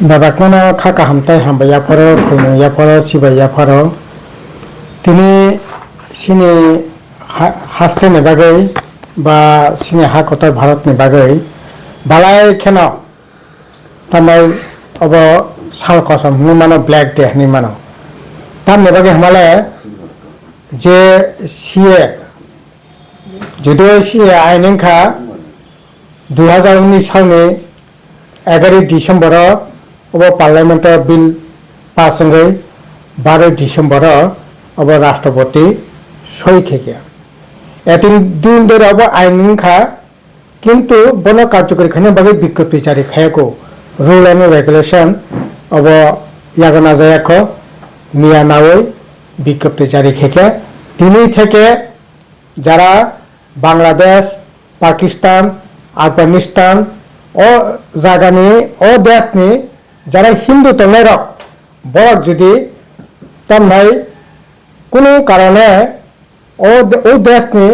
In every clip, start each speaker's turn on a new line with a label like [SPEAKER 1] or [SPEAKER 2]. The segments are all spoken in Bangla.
[SPEAKER 1] Babakmana khaka hamtai hambaya pharo khumuya pharo sibaya pharo tini sini haste ni bagai ba sini hakotar bharat ni bagai balai kheno tamai obo sal kosam ni mano black day ni mano tam ni bagai hamale je siye যদিও সিএ আইনখা 2019 সালनि 11 ডিসেম্বর अब पार्लियामेंट बिल पास होंगे 12 डिसेम्बर अब राष्ट्रपति सही खेके एतिन दिन धरे अब आइनखा किंतु बन कार्यकरी खाने बागे विज्ञप्ति जारी खायको रूल एंड रेगुलेशन अब यागना जायाखो मिया नावै विज्ञप्ति जारी खेके दिनै थेके যারা বাংলাদেশ পাকিস্তান আফগানিস্তান ও জায়গানি ও দেশনি যারা হিন্দু তংরক বড় যদি তামনাই কোনো কারণে ও দেশনি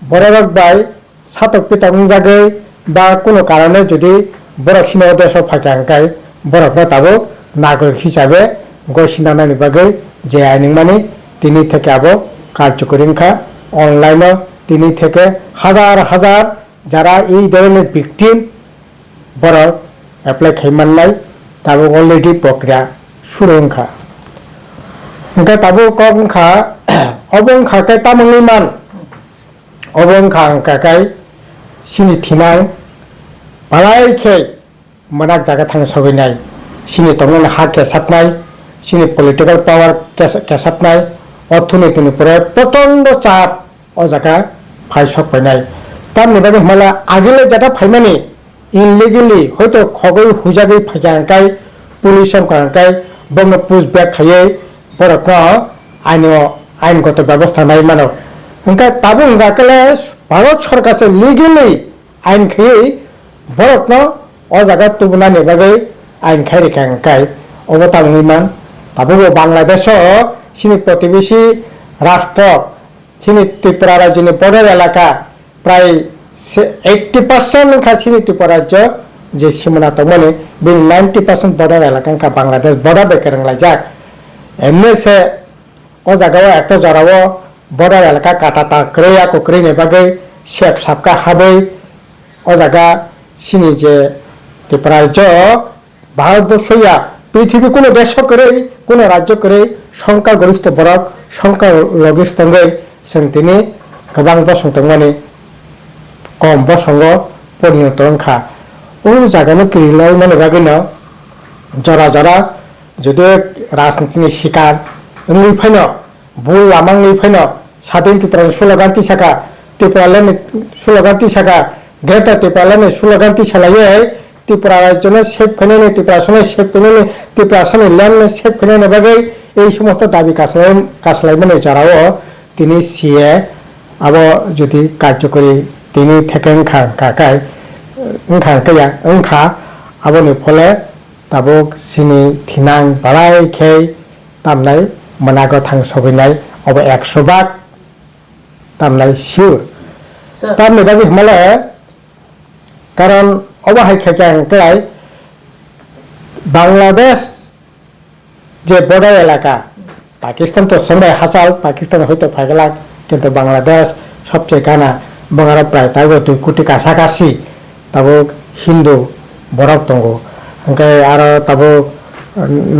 [SPEAKER 1] বড়রক বাই সাতক পিতং জাগে বা কোনো কারণে যদি বড় সিনা দেশ ফাঁকাঙ্কাই বড়রা তাবো নাগরিক হিসাবে গসিনানানি বাগে যে আইন মানে তিনি থেকে আবো কার্যকরীখা অনলাইন তিনি থেকে হাজার হাজার যারা এই ধরনের ভিকটিম বড় অ্যাপ্লাই খাইমাননাই তাবো অলরেডি প্রক্রিয়া শুরু খা ওকে তাবো কম খা অবং খাকাই তামংনি মান অবং খাকাই সিনি থিনাং বালাই খেই মনাক জায়গা থাং সবাইনাই সিনি তংন হা কেসাবনাই সিনি পলিটিক্যাল পাওয়ার কেসাবনাই অর্থনীতির উপরে প্রচন্ড চাপ ও জায়গা ফাই সবাইনাই তার নিবাগে হমালা আগেলে যেটা ফাইমানি ইনলিগেলি হয়তো খগৈ হুজাগৈ ফাইকাঙ্কাই পুলিশ কাঙ্কাই বঙ্গ পুজ ব্যাগ খাইয়ে বরত্ন আইনগত ব্যবস্থা নাই মানো ওকে তাবো গাকেলে ভারত সরকার লিগেলি আইন খাইয়ে বরত্ন ও জায়গা তুবনা নিবাগে আইন খাই রেখাঙ্কাই অবতামনি মান তাবো বাংলাদেশ সিনি প্রতিবেশী রাষ্ট্র সিনি ত্রিপুরা রাজ্যনি বর্ডার এলাকা প্রায় 80% খা সিনি ত্রিপুরা রাজ্য যে সীমানা তমনে বিল 90% বর্ডার এলাকা খা বাংলাদেশ বর্ডার বেকারংলাই যাক এমনি সে ও জায়গায় একটা জড়াও বর্ডার এলাকা কাটাতা ক্রেয়া কুকরে নেবাগে সেপ সাপকা হাবে ও জায়গা সিনি যে ত্রিপুরা রাজ্য ভারতবর্ষইয়া পৃথিবী কোনো দেশ করে কোনো রাজ্য করে সংখ্যাগরিষ্ঠ বরক সংখ্যালঘিষ্ঠঙ্গै जों दिनै गोबां बसंतंमानि कम बसंग परिणत ओंखा ओ जागानो किरिलाय माने बागिनो जरा जरा जुदि राजनीतिनि शिकार ओंलै फाइनो बुल लामांलै फाइनो सादिन त्रिपुरा स्लोगान तिसाका त्रिपुरालानि स्लोगान तिसाका ग्रेटर त्रिपुरालानि स्लोगान तिसालायै त्रिपुरा राज्यनो सेफ फाइनानि त्रिपुरा सने सेफ फाइनानि त्रिपुरा सने ल्যান্ড सेफ फाइनानि बागै এই সমস্ত দাবি কাছলাই মানে যারাও তিনি সিএ আব যদি কার্যকরী তিনি থেকে কাকাই ওংখা আবনি ফলে তাবো সিনি থিনাং বালাই খেই তামনাই মনাগো থাং সবিনাই অব 100 ভাগ তামনাই শিওর তামনি বাকি হমালে কারণ অবহাই খেকাই বাংলাদেশ যে বর্ডার এলাকা পাকিস্তান তো সবাই হাসাল পাকিস্তান হয়তো ফাগলা কিন্তু বাংলাদেশ সবচেয়ে গানা বঙ্গারা প্রায় তাবো 2 কোটি কাছাকাছি তাবো হিন্দু বরক দঙ্গ ওকে আর তাবো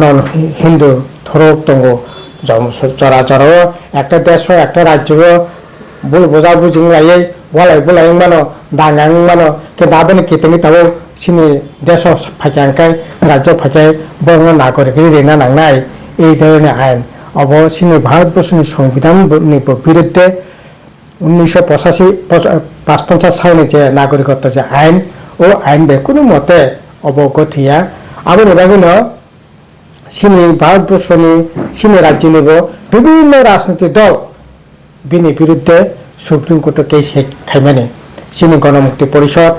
[SPEAKER 1] নন হিন্দু থরক দঙ্গ চরাচর একটা দেশ একটা রাজ্য বল বোঝা বুঝিং লাইয়ে বলাই মানো দাঙ্গাং মানো কিন্তু আবেন কেতেনি তাবো সিনি দেশ ফাঁকাঙ্কাই রাজ্য ফাঁকাই বঙ্গ নাগরিক রেনা নাংনাই এই ধরনের আইন অব সিনি ভারতবর্ষের সংবিধানের বিরুদ্ধে 1955 সালে যে নাগরিকত্ব যে আইন ও আইন বে কোনো মতে অবগতিয়া আবার এবাগিন সিনি ভারতবর্ষনি সিনি রাজ্য নিব বিভিন্ন রাজনৈতিক দল বিনি বিরুদ্ধে সুপ্রিম কোর্টে কেস খাইমানে সিনি গণমুক্তি পরিষদ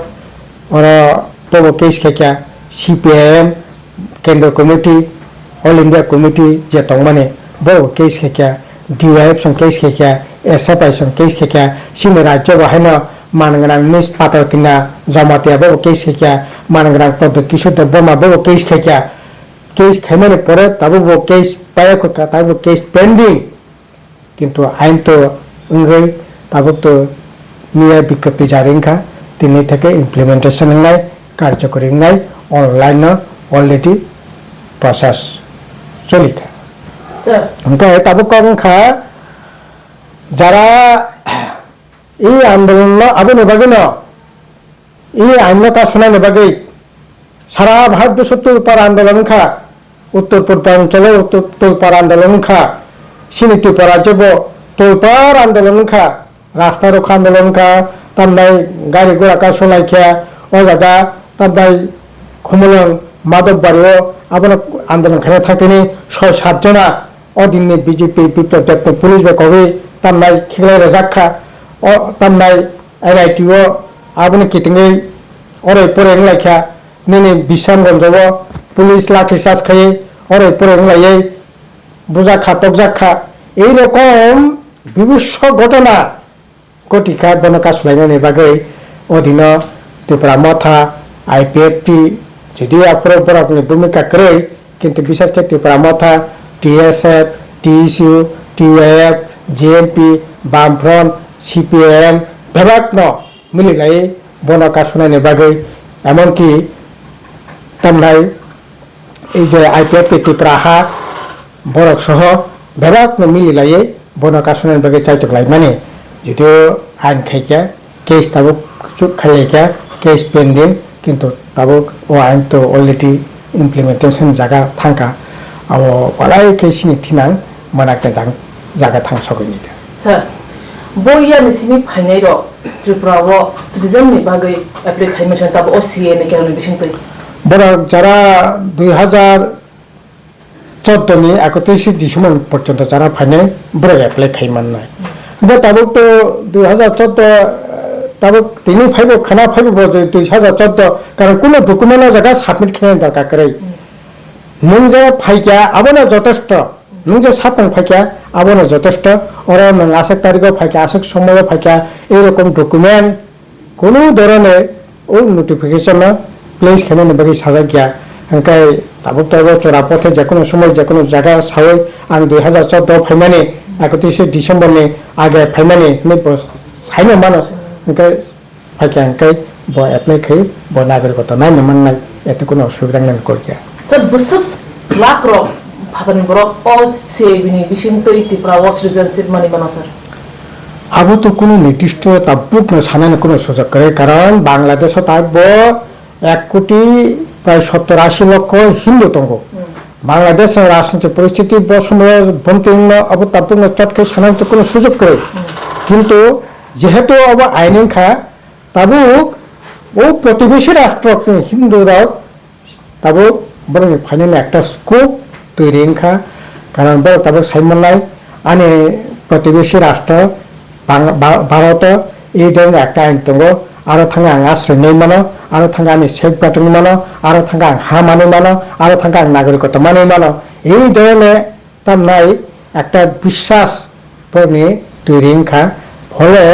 [SPEAKER 1] ওরা তবু কেস খেকা সিপিআইএম কেন্দ্র কমিটি অল ইন্ডিয়া কমিটি যে তংমানে বড় কেস খেকা ডিওয়াইএফ সং কেস খেকা এসএফআই সং কেস খেকা সিনি রাজ্য বাহাইন মানগ্রাং নিজ পাতর কিনা জমাতিয়া বড় কেস খেকা মানগ্রাং পদ্ধতি শুদ্ধ বোমা বড় কেস খেকা কেস খাইমানে পরে তাবো কেস পায়া কথা তাবো কেস পেন্ডিং কিন্তু আইন তো উঙ্গই তাবো তো নিয়ে বিজ্ঞপ্তি জারিংখা তিনি থেকে ইমপ্লিমেন্টেশন নাই কার্যকরী নাই অনলাইন অলরেডি প্রসেস চলিখা ওমকাই তাবো কমখা যারা এই আন্দোলন আবনে বাগে ন এই আইন কাশনানে বাগে সারা ভারতবর্ষ তোলপার আন্দোলন খা উত্তর পূর্বাঞ্চলে তোলপার আন্দোলন খা সিনিটি পরাজব তোলপার আন্দোলন খা রাস্তা রক্ষা আন্দোলন খা তামনাই গাড়ি ঘোড়া কা সোলাই খেয়া ও জায়গা তামনাই খুমলং মাধব বাড়িও আবার আন্দোলন খানে থাকেনি ৬-৭ জনা অদিনে বিজেপি বিপ্লব দত্ত পুলিশ বে কবে তামনাই খেলে রেজাক্ষা ও তামনাই NITO আবনে কিতিঙে অরে পরে লাইখা নিনে বিশ্রামগঞ্জব পুলিশ লাঠি চার্জ খাইয়ে অরে পরে লাইয়ে বোঝা খা তকজা খা এইরকম বিভৎস ঘটনা গটিকা বনকা সুলাইনানি বাগে অধীন ত্রিপুরা মথা IPFT যদিও আপনি ভূমিকা করে কিন্তু বিশেষ করে ত্রিপুরা মথা TSF TSU TUF JMP বামফ্রন্ট CPIM বিভাগ মিলিলাই বনকা শুনানি বাগে এমনকি তামনাই এই যে IPFT ত্রিপুরা হা বরক সহ বিভাগ মিলিলাই বনকা শুনানি বাগে চাইতলাই মানে যদিও আইন খাইকা কেস তাবুক চুপ খাইকা কেস পেন্ডিং কিন্তু তাবুক ও আইন তো অলরেডি ইমপ্লিমেন্টেশন জায়গা থাকা আবো অলাই কেসিনি থিনাং মানাকতে জায়গা থাং সগনি
[SPEAKER 2] স্যার বইয়া নিসিমি ফাইনাই র ত্রিপুরাও সিটিজেন নি বাগৈ এপ্লাই খাইমেশন তাব OCA নি কেন বিশিং তৈ
[SPEAKER 1] বড় যারা 2014 নি 31 ডিসেম্বর পর্যন্ত যারা ফাইনাই বড় এপ্লাই খাইমান নাই তাবুক তো 2014 তাবুক তিনি ফাইব খানা ফাইব 2014 কারণ কোনো ডকুমেন্ট জায়গা সাবমিট খাইন দরকার করে নং যে ফাইকা আবনা যথেষ্ট নং যে সাবমিট ফাইকা আবনা যথেষ্ট ওর নং আশেক তারিখ ফাইকা আশেক সময় ফাইকা এইরকম ডকুমেন্ট কোনো ধরনের ওই নোটিফিকেশন প্লেস খেলে নেবে সাজা গিয়া হাঙ্কাই তাবুক তাবো চোরাপথে যে কোনো সময় যে কোনো জায়গা সাওই আং 2014 ফাইমানে 31 ডিসেম্বর নি আগে ফাইমানে সাইনো মানস হাঙ্কাই ফাইকা হাঙ্কাই ব এপ্লাই খাই ব নাগরিকতা নাই নমান নাই এতে কোনো অসুবিধা নাই করিয়া
[SPEAKER 2] স্যার বুসুক লাখ র ভাবনি বড় অল সিএবিনি বিশিং তৈ ত্রিপুরা সিটিজেনশিপ মানি মানো স্যার
[SPEAKER 1] আবু তো কোনো নির্দিষ্ট তাবুক সানানো কোনো সুযোগ করে কারণ বাংলাদেশ তাইব 1 কোটি প্রায় 70-80 লক্ষ হিন্দু তঙ্গ বাংলাদেশের রাজনৈতিক পরিস্থিতি বসময় বন্তিন্য অবতাপূর্ণ চটকে সানাইতে কোনো সুযোগ করে কিন্তু যেহেতু অব আইন খা তাবুক ও প্রতিবেশী রাষ্ট্র হিন্দুরা তাবুক বরং ফাইনালি একটা স্কোপ তৈরি খা কারণ বড় তাবুক সাইমলাই আনে প্রতিবেশী রাষ্ট্র ভারত এই ধরনের একটা আইন তঙ্গ আরো থাঙ্গা আং আশ্রয় নেই মানো আরো থাঙ্গা আমি সেফ বাটন মানো আরো থাঙ্গা আং হা মানে মানো আরো থাঙ্গা আং নাগরিকতা মানে মানো এই ধরনের তার নাই একটা বিশ্বাস নিয়ে তৈরি খা ফলে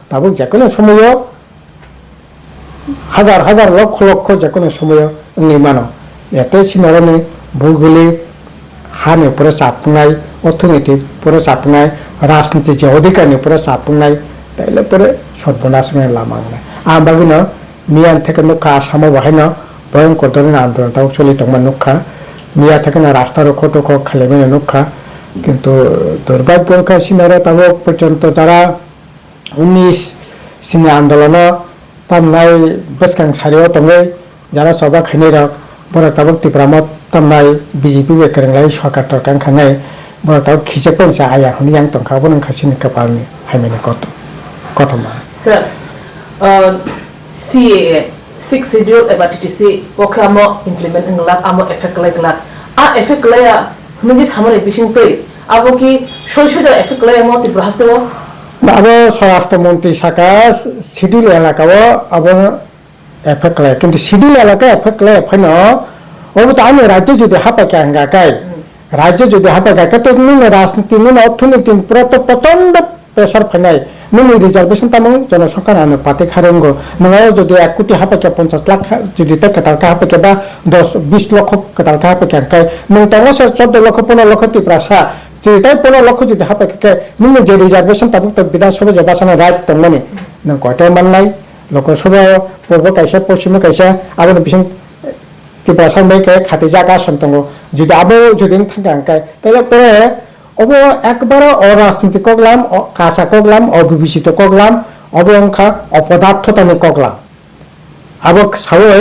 [SPEAKER 1] তাবুক যে কোনো সময় হাজার হাজার লক্ষ লক্ষ যে কোনো সময় মানো এত সিনারণে ভৌগোলিক হানি উপরে চাপুনাই অর্থনীতির উপরে চাপুনাই রাজনীতির যে অধিকারের উপরে চাপুনাই তাইলে পরে সর্বনাশ লামা আর বাগিন মিয়ান থেকে নৌকা আসামও বাহাইন ভয়ঙ্কর ধরনের আন্দোলন তাও চলি তোমার নৌকা মিয়া থেকে না রাস্তা রক্ষ টক্ষ খালে মেনে নৌকা কিন্তু দুর্ভাগ্য সিনারে তাও পর্যন্ত যারা 19 সিনে আন্দোলন তার নাই বেসকাং সারিও তঙ্গে যারা সবা খাইনি রাখ বড় তাবক ত্রিপুরামত তামনাই বিজেপি বেকারেंलाय সরকার টরকাং খানাই বড় তাও খিসে পয়সা আয়া হনি yang tongkabo nang khasini kapalni haimene kotoma
[SPEAKER 2] sir CAA 6 schedule about TTC oke amo implement nglak amo effect like glak a effect laya niji samare bising tei abo ki shoishoda effect laya amo Tripura হাসতেও
[SPEAKER 1] আবো স্বরাষ্ট্রমন্ত্রী সাকাশ শিডিউল এলাকাও আবো এফেক্ট লাগে কিন্তু শিডিউল এলাকা এফেক্ট লাগে ফাইন ওবো তো আমি রাজ্য যদি হাপাকে আঙ্গাকাই রাজ্য যদি হাপাকে তো নিন রাজনীতি নিন অর্থনীতি পুরো তো প্রচন্ড প্রেসার ফাইনাই नोंनि रिजार्भेशन तामं जनसंख्या अनुपातिक हारेंगो नोङो जुदि 1 कोटी हापाके 50 लाख जुदि तक कतालका हापाके बा 10-20 लक्ष कतालका हापाके अंकाय नों तांगो 14 लक्ष 15 लक्ष तिप्रासा जुदि 15 लक्ष जुदि हापाके नोंनि जे रिजार्भेशन तामं तो विधानसभा जबासाना राइट तंगमानि नों कयटा माननाय लोकसभा पूर्व कैसे पश्चिम कैसे आरो बिसिं तिप्रासा मेके खाते जागा सन्तंगो जुदि आबो जुदि थांगा अंकाय ताले परे अबो एकबार अराजनीति कगलाम कासा कगलाम अविभूषित कगलाम अबो अंखा अपदार्थतानि कगलाम आबो सावै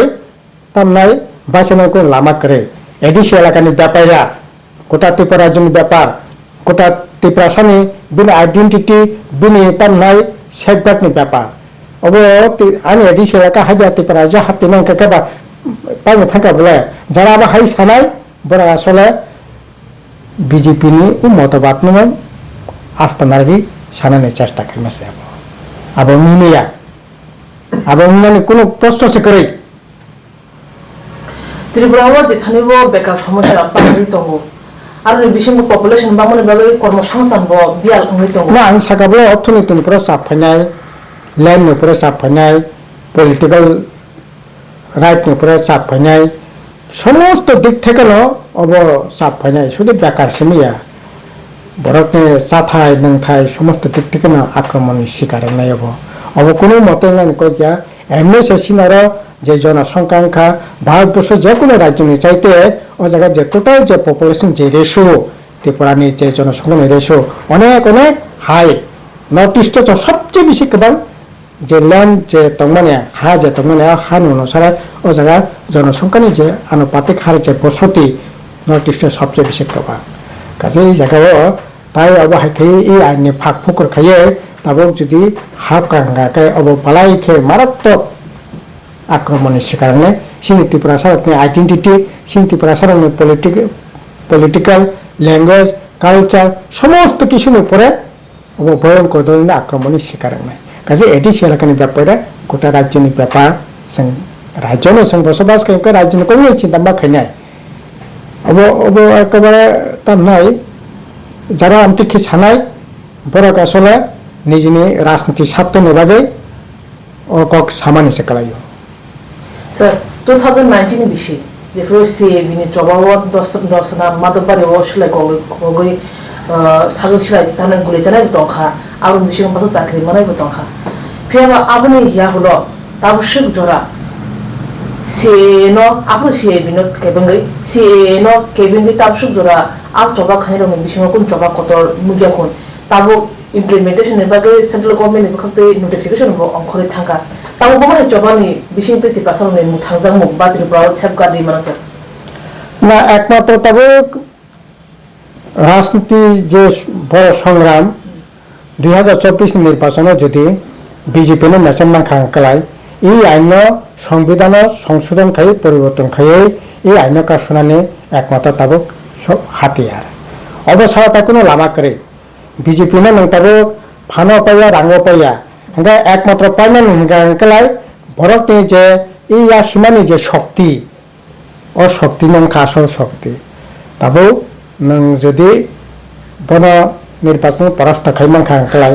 [SPEAKER 1] तामनाय बासेनायको लामा करे एडिसि एलाकानि व्यापारा गोटा त्रिपुरा राज्यनि व्यापार गोटा त्रिपुरासानि बिनि आइडेन्टिटी बिनि तामनाय सेफगार्डनि व्यापार अबो आनि एडिसि एलाका हाबिया त्रिपुरा राज्य हापिनां केबा पाइनो थांगा बोले जारा बा हाइ सानाय बरा आसले बीजेपी नि मतबाद नमन आस्थानारि सानाने चेष्टा खालामसे अब मिनिया अब उन्ननि कोनो प्रश्न से करे
[SPEAKER 2] त्रिपुराव जेथानिबो बेकार समस्या बांद्राय दङ आरो बिसिमबो पपुलेशन बांमोन बागै कर्मसंस्थान बो बियाल खंगै दङ
[SPEAKER 1] ना आं सागाबो अर्थनीतिनिफ्राय साफायनाय लेन्डनिफ्राय साफायनाय पलिटिकल राइटनिफ्राय साफायनाय समस्त दिक থেকে अब साफायनाय शुद्ध बेकार सेमिया बरकने साथाय नंथाय समस्त दिक থেকে आक्रमण शिकार নাই अब কোনো মতে না কই क्या एमएसएससी नार যে জনসংখ্যা ভারতবর্ষের যে কোনো রাজ্যের চাইতে ও জায়গা যে টোটাল যে পপুলেশন যে রেশিও ত্রিপুরানি যে জনসংখ্যার রেশিও অনেক অনেক হাই নর্থ ইস্ট সবচেয়ে বেশি কেবল যে ল্যান্ড যে তংমানে হা যে তংমানে হান অনুসারে ও জায়গা জনসংখ্যার যে আনুপাতিক হার যে বসতি নর্থ ইস্টের সবচেয়ে বেশি কেবা কাজে এই জায়গাও তাই अब हाइखे এই আইনে ফাঁক ফুকর খাইয়ে তাবক যদি হাফ কাঙ্গাকে अब পালাইखे মারাত্মক आक्रमणের শিকারনে সিং ত্রিপুরা সারকনি আইডেন্টিটি সিং ত্রিপুরা সারকনি পলিটিক্যাল ল্যাঙ্গুয়েজ কালচার সমস্ত কিছুর উপরে अब ভয়ঙ্কর ধরনের আক্রমণের শিকারনে কাজে এটি সেলাকানি ব্যাপারে গোটা রাজ্যনিক ব্যাপার जों राज्यनो जों बसबास खालामो राज्यनि कोनो चिन्ता बाखायनाय अब एकेबारे तामनाय যারা आमतिखि सानाय बरक आसले निजिनि राजनीति साप्तनि बागै अकक सामानिसे कलायो
[SPEAKER 2] सर 2019 बिसि जेफोर सिएबिनि जबावत दसना मादबारि वसले गगै सागोखिलाय जानाय गुले जानाय दंखा आरो बिसिं पास साख्रि मानाय दंखा फेमा आबनि हिया हलो ताबुसुक जरा सिएनो आबो सिएबिनो केबंगै सिएनो केबिंगै ताबुसुक जरा आ जबा खाइरो बिसिं कोन जबा कतर मुगिया कोन ताबो इमप्लिमेंटेशन नि बागै सेंट्रल गभर्नमेंट नि बखते नोटिफिकेशन बो अंखरे थांगा ताबो बमाय जबानि बिसिं पेति पासलनि मु थांजां मु बाद्रि ब्राव सेफगार्ड नि मानस
[SPEAKER 1] ना एकमात्र ताबो राजनीति जे बड़ संग्राम 2024 निर्वाचन যদি বিজেপি নে মেসেন মাংখাংকালাই এই আইন সংবিধান সংশোধন খাই পরিবর্তন খাই এই আইন কাশুনানে একমাত্র তাবক সব হাতিয়ার অবসায় তা কোনো লামা করে বিজেপি নে নংতাবো ফানো পাইয়া রাঙ্গো পাইয়া হঙ্গা একমাত্র পাইনা নংগাংকালাই ভরকনি যে এই সীমানি যে শক্তি ও শক্তি নংখা আসল শক্তি তাবো नों जुदि बन निर्वाचन परास्त खाइमांखांखालाय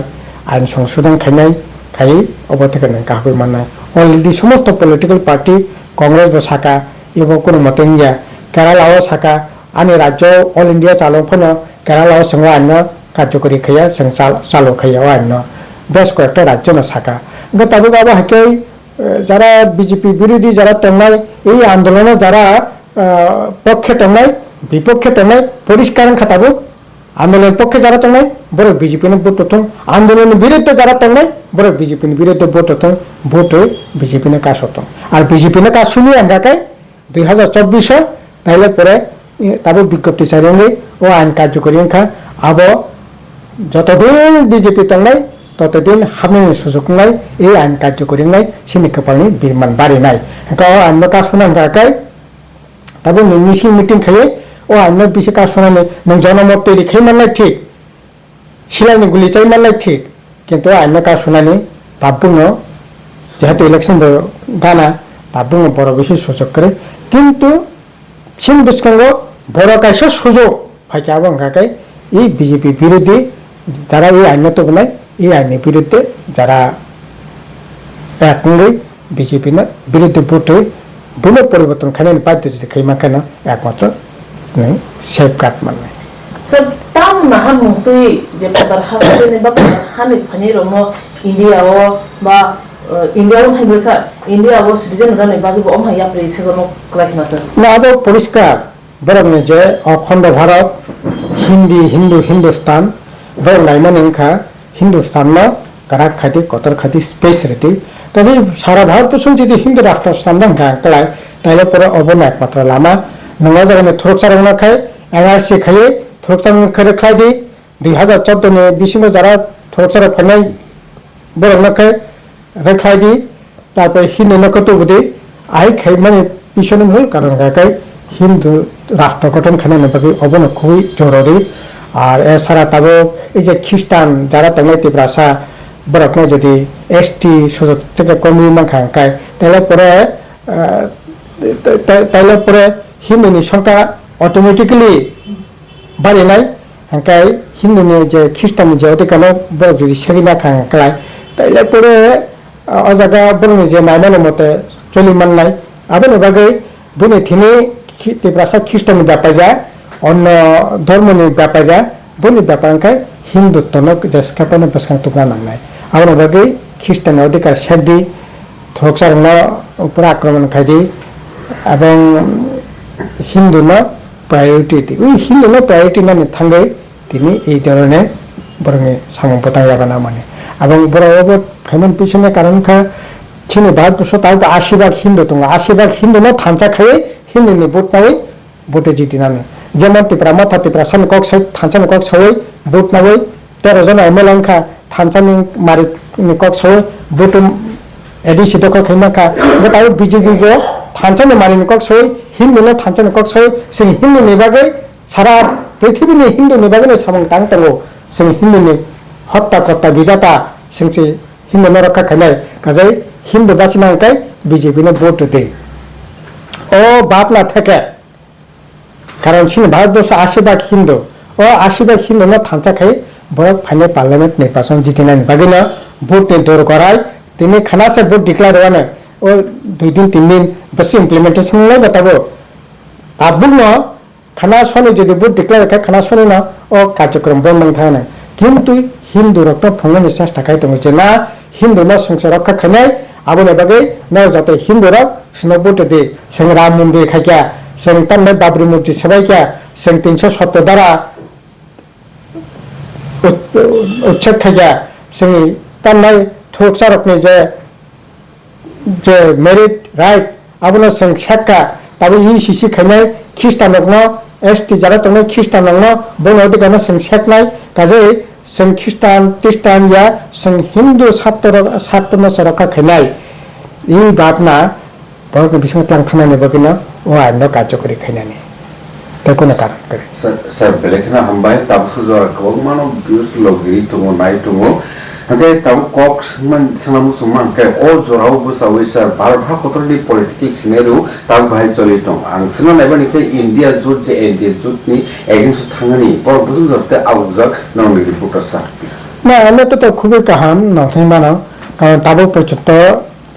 [SPEAKER 1] आइन संशोधन खाइनाय खाइ अबथिके नों काहबै माननाय अलरेडी समस्त पॉलिटिकल पार्टी कांग्रेस बो साका एबो कोनो मतंगिया केरलाव साका आनि राज्य ऑल इंडिया चालंफनो केरलाव संगा आइन कार्यकरी खाया जों चालु खाया आइन बेस कয়েকটা राज्य न साका गताबो बाबा हके যারা বিজেপি বিরোধী যারা তংনাই এই আন্দোলনে যারা পক্ষে তংনাই विपक्षे तंगनाय परिष्कार खाताबो आंदोलन पक्षे जरा तंगनाय बर बीजेपी ने भोट थं आंदोलन विरुद्ध जरा तंगनाय बर बीजेपी ने विरुद्ध भोट थं भोट बीजेपी ने कास थं और बीजेपी ने कास सुनि अंगाकाय 2024 ताइले परे ताबो विज्ञप्ति सारेंगे ओ आइन कार्यकरी खा अब যতদিন बीजेपी तंगनाय ततदिन हामनि सुजुग नाय ए आइन कार्यकरी नाय सिनि कपालनि बिरमान बारिनाय का आइन कास सुनि अंगाकाय ताबो मिसिं मिटिं खायो ओ आइन बिसे का सुनाने नों जनमत तैरि खाइमाननाय ठीक सिलाइनि गुलि चाइमाननाय ठीक किन्तु आइन का सुनाने ताबुनो जेहेतु इलेक्शन गाना ताबुनो बड़ बेसि सुजुग करे किन्तु सिन बिस्कंगो बड़ काइसे सुजुग फाइकाबो अंगाकाय ई बीजेपी बिरोधी যারা এই আইন তো বনায় এই আইনের বিরুদ্ধে যারা একঙ্গে বিজেপি না বিরুদ্ধে ভোটে বুনো পরিবর্তন খানে বাধ্য যদি খাইমা কেন একমাত্র সেফ গার্ড মানে
[SPEAKER 2] sir tam na han mung tui je patar ha ne ba patar han ni phani ro mo India o ba India o hai sa India o citizen ra ne ba gi om ha ya pre se no krai na sir
[SPEAKER 1] না আদৌ পরিষ্কার বরং যে অখণ্ড ভারত হিন্দি হিন্দু হিন্দুস্তান বরং নাইমান ইনখা হিন্দুস্তান না কারাক খাতি কতর খাতি স্পেস রেতি তাহলে সারা ভারতবর্ষ যদি হিন্দু রাষ্ট্র সামনে কালায় তাহলে পরে অবন একমাত্র লামা নঙ্গা জায়গায় থরক চারণ খায় এনআরসি খাইয়ে থরক চারণ খেয়ে খাই দিই 2014 নে বিশিষ্ট যারা থরক চারণ ফাইনাই বরং খায় রেখাই দিই তারপরে হিন্দু নকত বুধি আই খাই মানে পিছনে মূল কারণ গায় হিন্দু রাষ্ট্র গঠন খানে নেবাকে অবন খুবই জরুরি আর এছাড়া তাবো এই যে খ্রিস্টান যারা তেমনি তীব্রাসা বরকনে যদি এসটি সুযোগ থেকে কমিয়ে মাখায় তাহলে পরে হিন্দুনি সংখ্যা অটোমেটিক্যালি বাড়ে নাই হাঙ্কাই হিন্দুনি যে খ্রিস্টানি যে অধিকার বড় যদি সেরি না খায় তাইলে পরে অজাগা বরং যে মাইমানের মতে চলিমান নাই আবার বাগে বুনে থিনে তীব্রাসা খ্রিস্টানি ব্যাপারীরা অন্য ধর্মনি ব্যাপারীরা বনি ব্যাপারখায় হিন্দুত্ব যে স্কাপানো বেসখান টুকরা নাই আমার বাগে খ্রিস্টানের অধিকার শেখ দিই থরকসার উপর আক্রমণ খাই দিই এবং হিন্দু প্রায়োরিটি দিই ওই হিন্দু প্রায়োরিটি মানে থাঙ্গে তিনি এই ধরনের বরং সামপতা যাবে না মানে এবং বড় খাইমান পিছনে কারণ খা চিনি ভারতবর্ষ তাও 80% হিন্দু তোমরা 80% হিন্দু থানচা খাইয়ে হিন্দু ভোট নাও ভোটে জিতি নানে যেমন ত্রিপুরা মাথা ত্রিপুরা সান কক সাই থানচানি কক সাই ভোট নাও 13 জন এমএলএ খা থানচানি মারি কক সাই ভোট এডিসি দক খাইমা খা গটাও বিজেপি গো থানচানি মারি কক সাই হিন্দু থানচানি কক সাই সে হিন্দু নিবাগে সারা পৃথিবীনি হিন্দু নিবাগে সামং টাং টাঙ্গো সে হিন্দুনি হত্যা কর্তা বিধাতা সেংসে হিন্দু রক্ষা খাইনাই কাজে হিন্দু বাঁচিনাঙ্কাই বিজেপি ভোট দেয় ও বাপনা থেকে কারণ ভারতবর্ষ 80% হিন্দু ও 80% হিন্দু থানচা খাই বড় ফাইনাল পার্লামেন্ট নির্বাচন জিতে নেন বাকি না ভোট দৌড় করায় তিনি খানাসে ভোট ডিক্লেয়ার হওয়া না ও 2 দিন 3 দিন বেশি ইমপ্লিমেন্টেশন নাই বাতাবো আবুল না খানা শনি যদি ভোট ডিক্লেয়ার খায় খানা শনি না ও কার্যক্রম বন্ধ থাকে না কিন্তু হিন্দু রক্ত ফঙ্গনের চেষ্টা খাই তুমি যে না হিন্দু না সংসার রক্ষা খাই আবুল বাগে না যাতে হিন্দুরা শুনে ভোট দে সে রাম মন্দির খাইকা সে তান্নে বাবরি মসজিদ সবাইকা সে 370 দ্বারা উচ্ছেদ খাইকা সে তান্নে থরকসারকনি যে মেরিট রাইট আবুল সে শেখা তবে ই শিশি খাইনাই খ্রিস্টান এসটি যারা তোমার খ্রিস্টান বন অধিকার সে শেখ নাই কাজে সে খ্রিস্টান ইয়া সে হিন্দু ছাত্র রক্ষা খাইনাই এই ভাবনা বড় বিষয় লাংখানা নেব কিনা ও আইন কার্যকরী খাইনানি তাই কোনো কারণ করে
[SPEAKER 3] স্যার বেলেখানা হামবাই তাবসু জরা কব মানো বিউস লগিরি তুমো নাই তুমো হাকে তাব কক মান সানামু সুমান কে ও জরাও বসাওই স্যার ভারত কতলি পলিটিক্যাল সিনারিও তাব ভাই চলি দं আং সিনা নাইবা নিতে ইন্ডিয়া জুট যে ইন্ডিয়া জুটনি এগেন্স থাঙ্গানি পর বুঝুন জরতে আউজাক নমি রিপোর্টার স্যার
[SPEAKER 1] না আমি তো খুবই কাহাম নথৈ মানো কারণ তাবো পর্যন্ত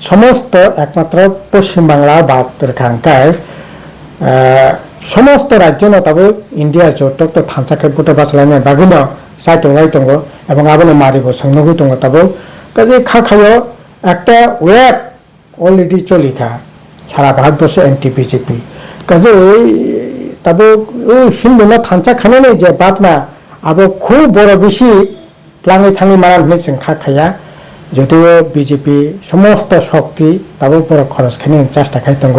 [SPEAKER 1] সমস্ত একমাত্র পশ্চিমবাংলা ভারতের খানকায় সমস্ত রাজ্য তবে ইন্ডিয়া জোট তো থানচাকে ভোটে বাঁচলাইনে বাগিন চাইতঙ্গাই দङ এবং আবনে মারিব সংনগৈ দङ তবে কাজে খাখায় একটা ওয়েব অলরেডি চলিখা সারা ভারতবর্ষ এন্টি বিজেপি কাজে তবে ওই হিন্দু না থানচা খানে নেই যে বাপ না আবো খুব বড় বেশি ক্লাঙে থাঙে মারান হয়ে जों খাখায়া যদিও বিজেপি সমস্ত শক্তি তবে বড় খরচ খানি চেষ্টা খাই দङ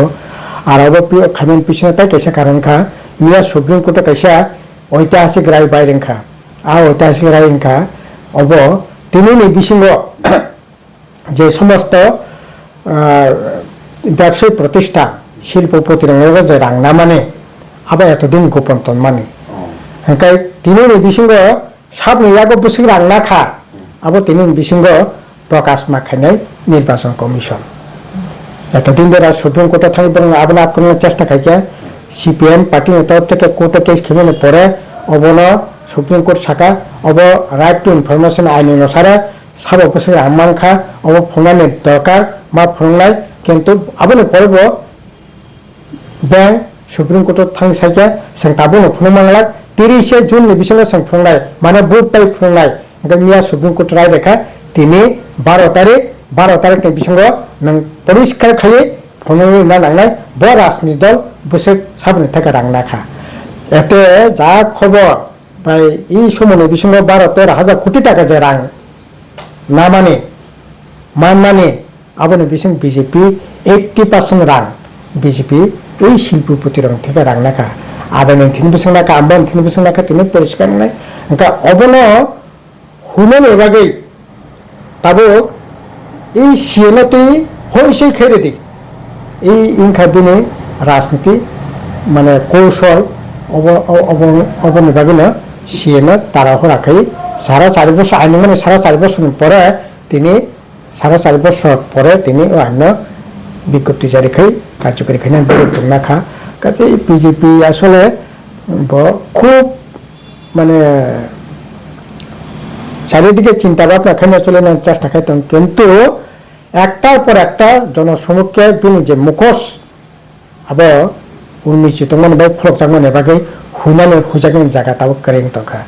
[SPEAKER 1] আর খাইমেন পিছনে তাই কাইসা কারণ খা মিয়া সুপ্রিম কোর্টে কাইসা ঐতিহাসিক রায় বাইরেं খা ঐতিহাসিক রায় খা অব তিনি বিসিঙ্গ যে সমস্ত ব্যবসায়ী প্রতিষ্ঠান শিল্পপতিরা যে রাং না মানে আবার এতদিন গোপন্তন মানে হাঙ্কাই তিনি বিসিঙ্গ সাত নিরাগ বসে রাং না খা আবার তিনি বিসিঙ্গ প্রকাশ মাখাইনাই নির্বাচন কমিশন এতদিন ধরে সুপ্রিম কোর্টে থাকি আবার আক্রমণের চেষ্টা খাইকে সিপিএম পার্টি তরফ থেকে কোর্টে কেস খেলে পরে অবন সুপ্রিম কোর্ট শাখা অব রাইট টু ইনফরমেশন আইন অনুসারে সাবা বছর আমানখা অব ফোনানি দরকার মা ফোনাই কিন্তু আবনে পড়ব ব্যাংক সুপ্রিম কোর্ট থাং সাইকে जों তাবনো ফোনমাংলা 30 জুন नि बिसोर जों फुंनाय माने बुधबार फुंनाय मिया सुप्रिम कोर्ट राय देखा তিনি 12 तारिख नि बिसंग नों परिष्कार खायै फुंनाय ना लांनाय ब राजनीति दल बोसोर साबनि थाखाय रांनाखा एते जा खबर बाय इ समनि बिसंग 12-13,000 कोटी टाका जे रां ना माने मान माने आबनि बिसंग बीजेपी 80% रां बीजेपी এই শিল্পপতি রং থেকে রাংনাকা আদানি তিন বছর নাকা আম্বান তিন বছর নাকা তিনি পরিষ্কার নাই একা অবন হুনন এবাগে তাবো এই সিএনটি হইসে খেরে দি এই ইনখাবিনে রাজনীতি মানে কৌশল অবন এবাগে না সিএন তারা রাখাই সারা 4 বছর আইন মানে সারা 4 বছর পরে তিনি সারা 4 বছর পরে তিনি আইন বিজ্ঞপ্তি জারি খাই কার্যকরী খাই না খা কাজে বিজেপি আসলে খুব মানে চারিদিকে চিন্তা ভাবনা খাইনা চলে নেওয়ার চেষ্টা খাইতাম কিন্তু একটার পর একটা জনসমুখে বিনি যে মুখোশ আবার উন্মিচিত মানে বাই ফলক জাগমান এবাগে হুনানে হুজাগেন জায়গা তাও করেন তখা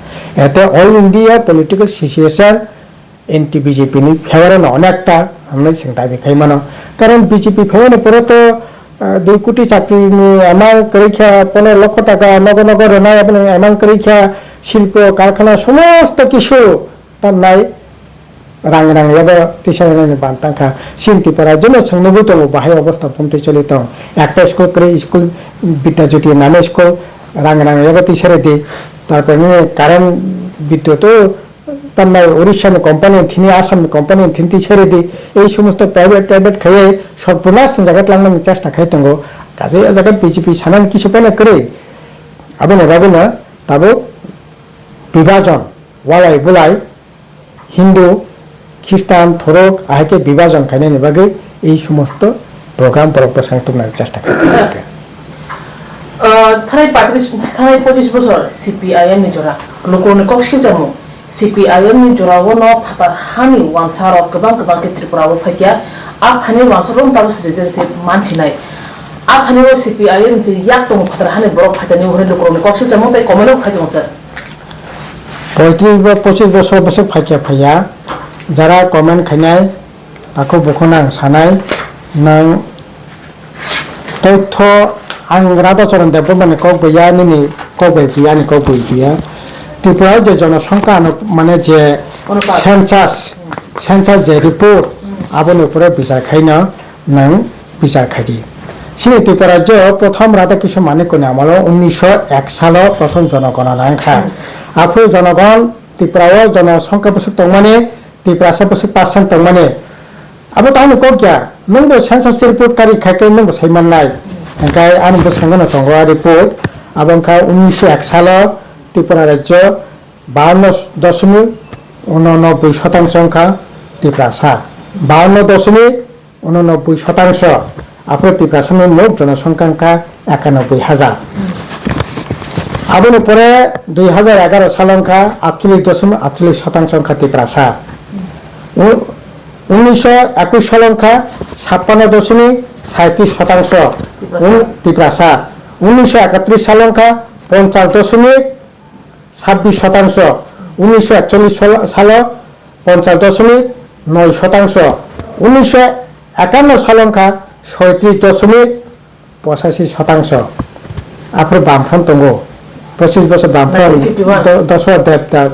[SPEAKER 1] এতে অল ইন্ডিয়া পলিটিক্যাল সিচুয়েশন এনটি বিজেপি নি ফেভারে অনেকটা আমরা দাবি খাই মানো কারণ বিজেপি ফেভারে পরে তো 2 কোটি চাকরি এমাউন্ট পরীক্ষা 15 লক্ষ টাকা নগর নাই এবং এমাউন্ট পরীক্ষা শিল্প কারখানা সমস্ত কিছু তার নাই রাং রাং এবার তিসারানি বান্তাখা সিন্তি পড়ার জন্য সংনবুত বাহাই অবস্থা পমতে চলিত একটা স্কুল করে স্কুল বিদ্যাজ্যোতি নামে স্কুল রাং রাং এবার তিসারে দি তারপর কারেন্ট বিদ্যুৎ তার নাই ওড়িশার কোম্পানি থিনি আসাম কোম্পানি থিনতি ছেড়ে দি এই সমস্ত প্রাইভেট খাইয়ে সর্বনাশ জায়গা লাগানোর চেষ্টা খাইতঙ্গ কাজে জায়গা বিজেপি সানান কিছু পেলে করে আবনে রাবনা তাবো বিভাজন ওয়ালাই বুলাই হিন্দু খ্রিস্টান থরক আহেকে বিভাজন খাইনে নিবাগে এই সমস্ত প্রোগ্রাম প্রসাংতনার চেষ্টা খাইতে
[SPEAKER 2] थानाय 25 বছর সিপিআইএম नि जरा लोकरनि कक्षि जामु CPIM ni jorawono phatar hani wansaro gobaं ke Tripurao phaikia aphani wansaro tabu citizenship manchinai aphani CPIM ji yak tong phatar hani borok phaitani hore lokoroni kokse jamon tai komeno khaijong sir
[SPEAKER 1] 25 বছর ফাইকিয়া ফাইয়া যারা কমেন্ট খাইনাই তাকে বখনাং সানাই নং তথ্য আং রাধাচরণ দেব মানে কক বইয়া নিনি কক বইয়া নি কক বইয়া ত্রিপুরার যে জনসংখ্যা মানে যে সেন্সাস যে রিপোর্ট আবন উপরে বিচার খাইনা নং বিচার খাইদি সিনে ত্রিপুরার যে প্রথম রাধাকৃষ্ণ মানিকনি আমল 1901 সাল প্রথম জনগণনা আংখা আপু জনগণ ত্রিপুরাও জনসংখ্যা বছর তংমানে ত্রিপুরা 5% তংমানে আবো তাহলে কিয়া নংবো সেন্সাস রিপোর্ট কারি খাইকে নংবো সাইমান নাই একাই আন বসঙ্গনা তংগা রিপোর্ট আবংখা 1901 সাল ত্রিপুরা রাজ্য 52.89% সংখ্যা ত্রিপুরা 52.89% আপনি ত্রিপুরা মোট জনসংখ্যা 91,000 আবন পরে 2011 সাল সংখ্যা 48.48% সংখ্যা ত্রিপুরা 1921 সাল সংখ্যা 56.37% ত্রিপুরা 1931 সাল সংখ্যা 50.26%, 1941 সাল 50.9%, 1951 সাল সংখ্যা 37.85%। আপনার বামফ্রন্ট দঙ্গ 25 বছর বামফ্রন্ট দশরথ দেবদার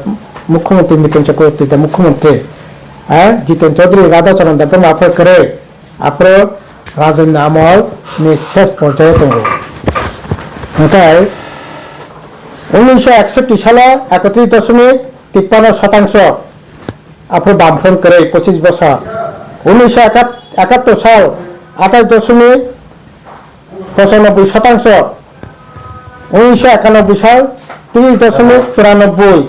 [SPEAKER 1] মুখ্যমন্ত্রী মিথুন চক্রবর্তী মুখ্যমন্ত্রী জিতেন চৌধুরী রাধাচরণ দেব আপনার করে আপনার রাজন্য আমল শেষ পর্যায়ে দঙ্গ ওটাই 1961 সালে 31.53% আপনার বামফ্রন্ট করে 25 বছর 1971 সাল 28.95%, 1991 সাল 30.94%,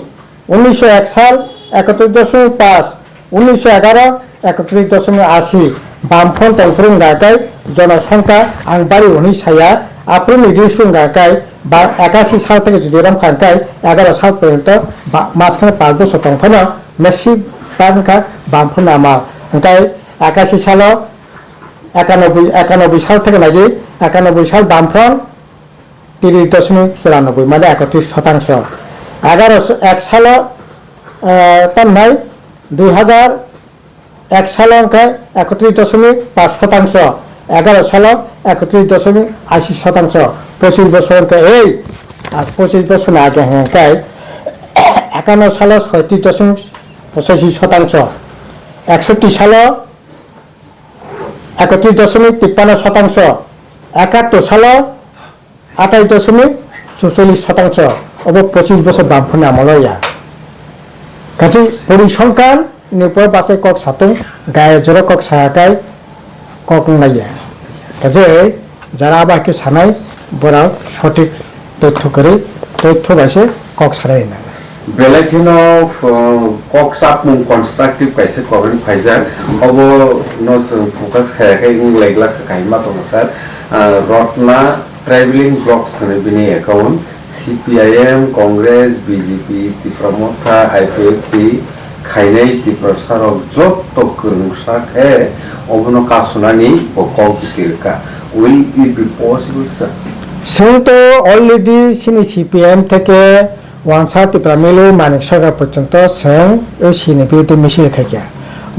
[SPEAKER 1] 1901 সাল 31.5%, 1911 31.80%। বামফ্রন্ট অংফ্রং গাগাই জনসংখ্যা আংবাড়ি হনি সায়া আপনি নির্দিষ্ট গাকায় বা 81 সাল থেকে যদি এরকম খানকায় 11 সাল পর্যন্ত মাঝখানে 5 বছর তংফানো মেসি বাংকা বামফোন আমার ওখাই 81 সাল 91 সাল থেকে লাগি 91 সাল বামফ্রন্ট 30.94 মানে 31%। 1 সাল তার নাই 2001 সাল অঙ্কে 31.5%। 11 সাল 31.80%। 25 বছর অঙ্কে এই আর 25 বছর আগে অঙ্কায় 51 সাল 37.85%। 61 সাল 31.53%। 71 সাল 28.44%। অব 25 বছর বামফোনে আমলয়া কাজে পরিসংখ্যান নিপর বাসে কক সাতং গায়ে জোরে কক সাহাকায় কক নাইয়া কাজে যারা আবাকে সানাই বড় সঠিক তথ্য করে তথ্য বাসে কক সারাই না
[SPEAKER 3] বেলাখিনো কক সাপমুং কনস্ট্রাকটিভ কাইসে কবেন ফাইজার অব নো ফোকাস খায়াকে ইংলাইগলা কাইমা তো স্যার রত্না ট্রাইবেলিং ব্লকস ने बिनि account CPIM Congress BJP Tipra Motha IPFT खाइनाय तिप्रसारक जत गोरोंसाक हे अबनो कासुनानि बकक गिरका will it be possible sir
[SPEAKER 1] जों तो अलरेडी सिनि CPM থেকে ওয়ানসা তিপ্রামিলু মানিক সরকার পর্যন্ত जों এই সিনি বিরুদ্ধে মিছিল খাইয়া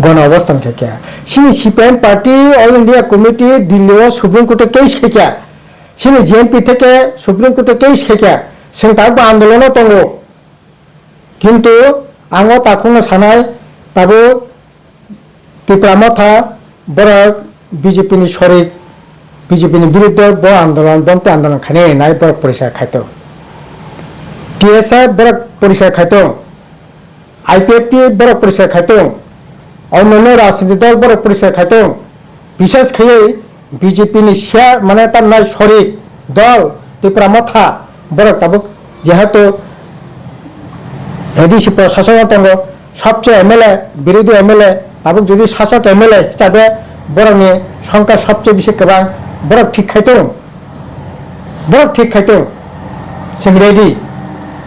[SPEAKER 1] গণ অবস্থান খাইয়া সিনি CPM party all India committee Delhi supreme কোর্টে কেস খাইয়া সিনি JNP থেকে সুপ্রিম কোর্টে কেস খাইয়া जों তারপর আন্দোলনও দङ কিন্তু आङो ताखौनो सानाय दाबो तिप्रामथा बड़ BJP नि शरीक BJP नि बिरुद्ध ब आंदोलन बंते आंदोलन खाने नाय बड़ परिषद खायतो TSI बड़ परिषद खायतो IPFT बड़ परिषद खायतो अन्य राजनीतिक दल बड़ परिषद खायतो विशेष खायै BJP नि सिया माने तार नाय शरीक दल तिप्रामथा बड़ ताबो जेहेतु एडिसि प्रशासन दङ सबचेয়ে एमएलए বিরোধী एमएलए आबो যদি শাসক एमएलए হিসাবে বড়নি সংখ্যা সবচেয়ে বেশি গোबां বড় ঠিক খাইতো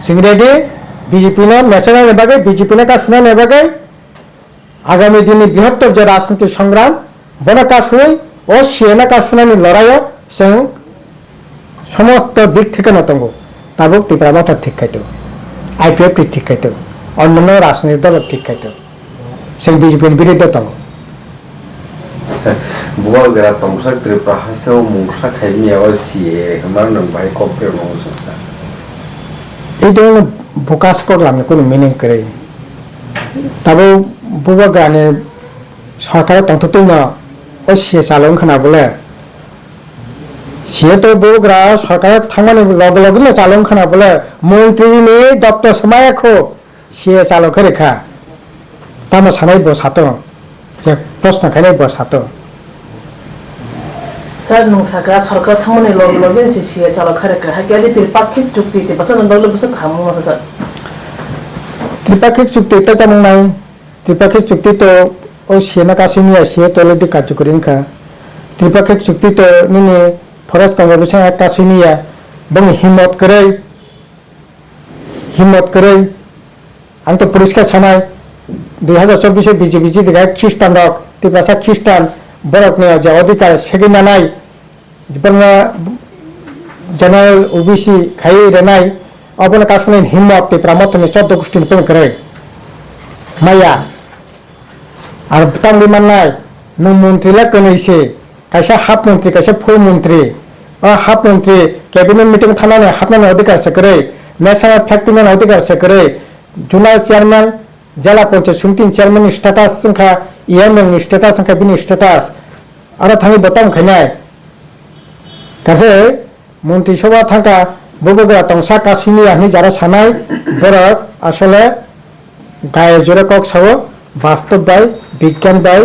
[SPEAKER 1] सिंगरेडी बीजेपी ने ন্যাশনাল নেবাগে बीजेपी ने का सुना नेबागे आगामी दिन बृहत्तर जो राजनीतिक संग्राम बड़ का सुई और सिएना का सुनानी लड़ाई जों समस्त दिक থেকে নতঙ্গ তাবো তিপ্রামথা ঠিক খাইতো IPFT ঠিক খাইতো অন্যান্য রাজনৈতিক দল ঠিক খাইতো जों बीजेपी বিরুদ্ধে দङ
[SPEAKER 3] बुआ गरा तंगसा त्रिपुरा हासेव मुंगसा खाइमिया वा सिए हमार नंग भाई कॉम्पेयर मौसुता
[SPEAKER 1] এই ধরনের ফোকাস করলাম কোনো মিনিং করে তবে বুবা গানে সরকার তন্ততেই না ও সে চালন খানা বলে সে তো বউগ্রা সরকার থামানো লগে লগে না চালন খানা বলে মন্ত্রী নে দপ্তর সমায়খো সে চালক রেখা তামা সানাই বসাতো যে প্রশ্ন খাইনাই বসাতো
[SPEAKER 2] স্যার নংসাকা সরকার থামানো লগে লগে সে চালক রেখা হাকিয়ালি ত্রিপাক্ষিক চুক্তিতে বাসন দলে বসে খামু স্যার
[SPEAKER 1] त्रिपाक्षिक चुक्ति तो तमंग नाई त्रिपाक्षिक चुक्ति तो ओ सेना कासिनी से तो लेडी कार्यक्रम का त्रिपाक्षिक चुक्ति तो निने फरेस्ट कन्जर्वेशन एक्ट कासिनी या बंग हिम्मत करे आं तो पुलिस का छनाय 2024 बीजेपी जी दिखा ख्रिस्टान रक त्रिपासा ख्रिस्टान बरक ने जो अधिकार सेगिना नाय बंगा जनरल OBC खाई रेनाय अपने कासुने हिम्मत तिप्रामथनि 14 गोष्ठी निपन करे माया और तंग माननाय न मंत्रीला कनैसे कैसे हाफ मंत्री कैसे फुल मंत्री हाफ मंत्री कैबिनेट मीटिंग थानाने हाफनाने अधिकार से करे नेशनल फैक्टरिंग अधिकार से करे जुनाल चेयरमैन जिला पंचायत समिति चेयरमैन स्टेटस संख्या EMN स्टेटस संख्या बिनि स्टेटस और थांगी बताम खैनाय कैसे मंत्री सभा थांका बबगरा तंसा कासिनी आनि जारा सानाय बरक आसले गाय जरे कक सावो वास्तव बाय विज्ञान बाय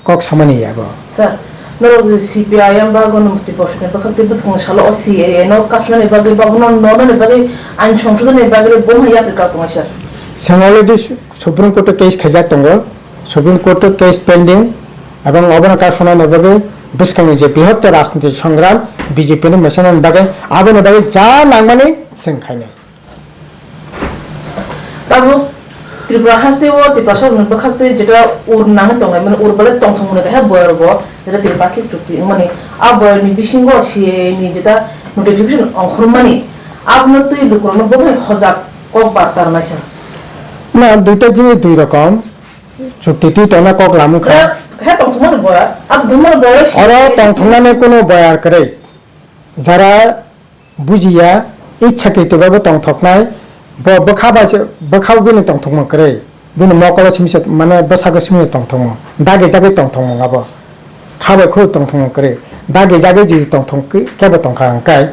[SPEAKER 1] कक सामानि याबो
[SPEAKER 2] স্যার নরো CPIM বা গণমুক্তি পরিষদের পক্ষে বসং শালো OCA নো কাশনে বাগে বাগন ননে বাগে আইন সংশোধনের বাগে বমহাইয়া আপ্লিকা তোমা স্যার
[SPEAKER 1] जों अलरेडी सुप्रीम कोर्ट केस खाजा दङ सुप्रीम कोर्ट केस पेंडिंग এবং অবনা কাশনা নেবাগে बिस्कांनि जे बृहत्तर राजनीतिक संग्राम बीजेपीनि मेसानानि बागै आबोनि बागै जा नांमानि जों खायनो
[SPEAKER 2] তারপর ত্রিপুরা হাসতে ও ত্রিপুরা সরকার বখাতে যেটা ওর নামে তঙ্গাই মানে ওর বলে তংথং মনে দেখা বয়রব যেটা ত্রিপুরা কি চুক্তি মানে আ বয়নি বিসিংহ সিয়ে নি যেটা নোটিফিকেশন অংখর মানে আপনার তো এই লোকরণ বলে হজাক কক বার্তার নাইসা
[SPEAKER 1] না দুইটা জিনিস দুই রকম চুক্তিটি তনা কক লামু খা
[SPEAKER 2] হ্যাঁ তংথং মানে বয়া আপ ধুমার বয়া
[SPEAKER 1] অর তংথংনানে কোনো বয়ার করে যারা বুঝিয়া ইচ্ছাকৃতভাবে তংথকনাय বখাবগিনি তংথং করে বিনি মকল সিমসে মানে বসাগো সিমে তংথং দাগে জাগে তংথং আবো খাবে খু তংথং করে দাগে জাগে জি তংথং কেবে তংখা কাই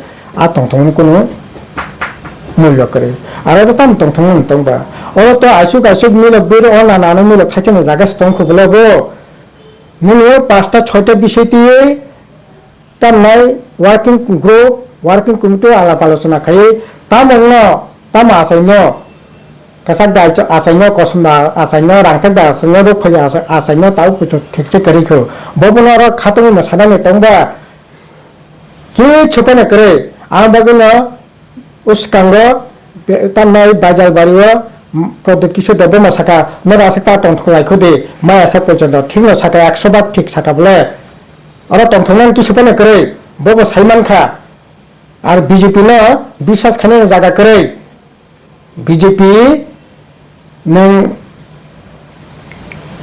[SPEAKER 1] আ তংথং কোনো মূল্য করে আর তাম তংথং তংবা ও তো আইসুক আইসুক মিলে বের অনা নানো মিলে খাইছে জায়গা তংখ বলবো মিলে 5টা 6টা বিষয় দিয়ে তার নাই ওয়ার্কিং গ্রুপ ওয়ার্কিং কমিটি আলাপ আলোচনা খাই তামন্ন তাম আসাইন কাসাক দাই আসাইন কসম আসাইন রাংসাক দা আসাইন রোগ ফয়া আসাইন তাও পুতো ঠিকছে করিখো ববনর খাতনি মসানানি তংবা কি ছপনে করে আম বাগিন উস্কাঙ্গ তাম নাই বাজার বাড়িও প্রদ্যুৎ কিশোর দেব মাসাকা নরা সাকা তংথং লাইখো দে মায়া সাক পর্যন্ত ঠিক না সাকা 100 বার ঠিক সাকা বলে আর তংথংনান কি ছপনে করে বব সাইমান খা আর বিজেপি না বিশ্বাস খানে জায়গা করে বিজেপি নং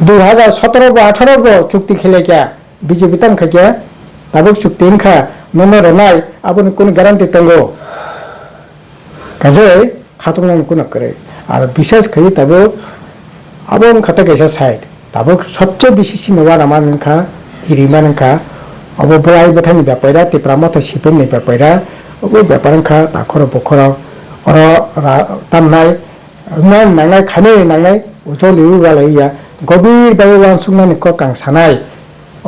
[SPEAKER 1] 2017 বা 18 গো চুক্তি খেলে কে বিজেপি তাম খাকে তাবক চুক্তি ইনখা নমর নাই আপনি কোন গ্যারান্টি তঙ্গো কাজে খাতং কোন করে আর বিশেষ করে তাবো আবং খাতা গেছে সাইড তাবক সবচেয়ে বেশি সিনেমার আমার নখা কিরিমা নখা অবব্রাই বথানি ব্যাপারটা ত্রিপুরামত সিপেননি ব্যাপারটা ওই ব্যাপারখা তাখর বখর অর তামনাই মান নাঙাই খানে নাঙাই উজলি উগালাইয়া গভীর ভাবে ওয়ানসুংনানি ক কাংসানাই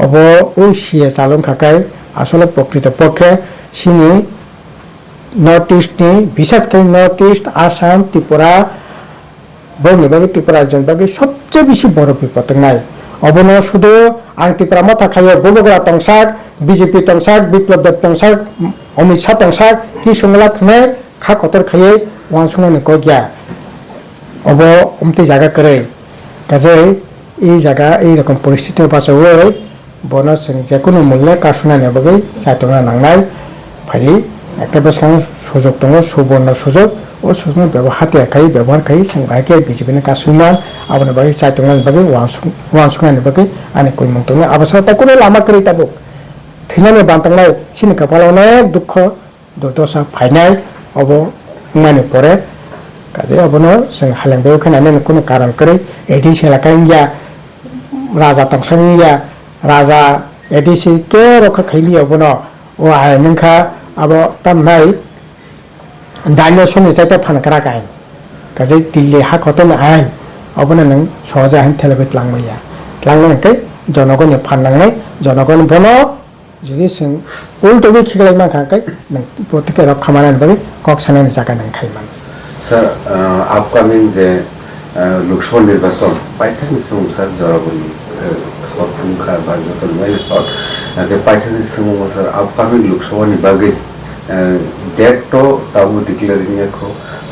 [SPEAKER 1] অব ও সিয়ে চালন খাকাই আসলে প্রকৃত পক্ষে সিনি নর্থ ইস্টনি বিশেষ করে নর্থ ইস্ট আসাম ত্রিপুরা বর্ণি বাকি ত্রিপুরা জন বাকি সবচেয়ে বেশি বড় বিপদ নাই অবন শুধু আং ত্রিপুরা মাথা খাইয়ে বলগা তংসাক বিজেপি তংসাক বিপ্লব দেব তংসাক অমিত শাহ তংসাক কি সংলা খানে খা কতর খাইয়ে ওয়ান সঙ্গে কই গিয়া অব অমতি জায়গা করে কাজে এই জায়গা এইরকম পরিস্থিতির পাশে ওই বনস যে কোনো মূল্যে কাশুনা নেবগে সাইতনা নাংনাই ভাই একটা বেশ সুযোগ দङ সুবর্ণ সুযোগ ও সুযোগ ব্যবহার খাই ব্যবহার খাই সংবাইকে বিজেপিनि কাশুমান আবনে বাকি সাইতনা বাকি ওয়ান সঙ্গে বাকি আনে কই মন্তং আবশ্যকতা কোনো লামা করে তাবো থিনাने बांतंगनाय सिनि कपाल अनेक दुख दुर्दशा फायनाय अब माने परे काजे अबनो जों हालेंबे खोनाने कोनो कारण करे एडी सेलाकाइया राजा तंसानिया राजा एडीसी के रखा खैली अबनो ओ आय नंखा अब तमनाय दाइनसनि जायते फानकरा गाय काजे दिल्ली हा खतन आय अबनो नों सहजा हान थेलेबे लांमैया लांनोकै जनगणनि फाननांनाय जनगण बनो যদি जों उल्टोबे खिगलाय मा खाकाय नों प्रत्येक रक खामानानि बागै कक सानानि जागा नों खायमान
[SPEAKER 3] सर আপকামিং যে লোকসভা নির্বাচন পাইথানি সংসার জরাবলি সরকার বা যত নয় সর যে পাইথানি সংসার আপকামিং লোকসভানি বাগै ডেট তো তাবু ডিক্লেয়ারিং এখো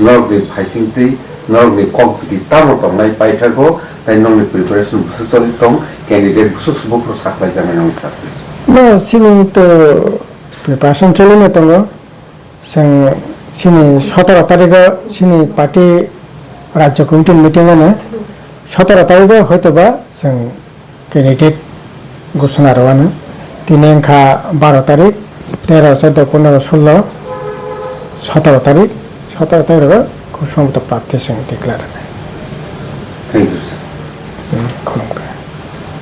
[SPEAKER 3] নরনি ফাইসিংতি নরনি কম্পিটি তামো তংনাই পাইথাগো তাই নরনি প্রিপারেশন বুসুতলি তং ক্যান্ডিডেট বুসুক বক্র সাকলাই জামাই নং সাকলাই
[SPEAKER 1] No, sini to preparation চলিনে তো जों sini 17 তারিখে sini পার্টি রাজ্য কমিটি মিটিং এনে 17 তারিখে হয়তোবা जों ক্যান্ডিডেট ঘোষণা রওনা তিনেংখা 12 তারিখ 13 14 15 16 17 তারিখ 17 তারিখে ঘোষণা প্রার্থী जों ডিক্লেয়ার
[SPEAKER 3] থ্যাংক ইউ